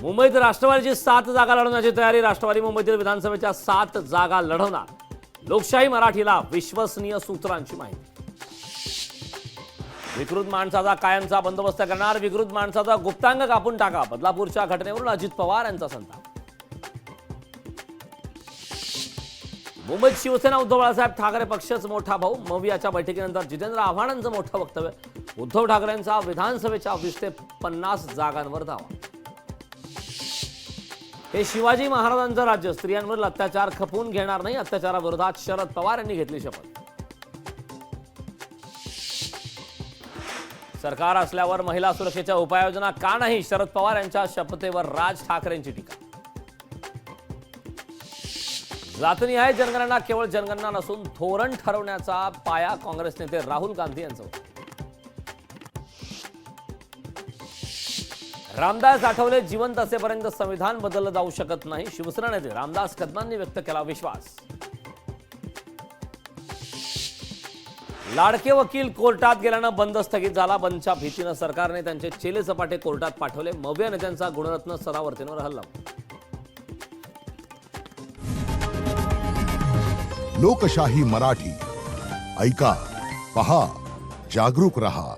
मुंबईत राष्ट्रवादीची 7 जागा लढवण्याची तयारी. राष्ट्रवादी मुंबईतील विधानसभेच्या 7 जागा लढवणार. लोकशाही मराठीला विश्वसनीय सूत्रांची माहिती. विकृत माणसाचा कायमचा बंदोबस्त करणार. विकृत माणसाचा गुप्तांग कापून टाका. बदलापूरच्या घटनेवरून अजित पवार यांचा संताप. मुंबईत शिवसेना उद्धव बाळासाहेब ठाकरे पक्षच मोठा भाऊ. मवियाच्या बैठकीनंतर जितेंद्र आव्हाडांचं मोठं वक्तव्य. उद्धव ठाकरेंचा विधानसभेच्या 20 ते 50 जागांवर दावा. हे शिवाजी महाराजांचं राज्य. स्त्रियांवरील अत्याचार खपवून घेणार नाही. अत्याचाराविरोधात शरद पवार यांनी घेतली शपथ. सरकार असल्यावर महिला सुरक्षेच्या उपाययोजना का नाही? शरद पवार यांच्या शपथेवर राज ठाकरेंची टीका. जातनिहाय जनगणना केवळ जनगणना नसून धोरण ठरवण्याचा पाया. काँग्रेस नेते राहुल गांधी यांचं. रामदास आठवले जिवंत असेपर्यंत संविधान बदललं जाऊ शकत नाही. शिवसेना नेते रामदास कदमांनी व्यक्त केला विश्वास. लाडके वकील कोर्टात गेल्यानं बंद स्थगित झाला. बंदच्या भीतीनं सरकारने त्यांचे चेले सपाटे कोर्टात पाठवले. मविया नेत्यांचा गुणरत्न सरावर्तींवर हल्ला. लोकशाही मराठी ऐका, पहा, जागरूक रहा.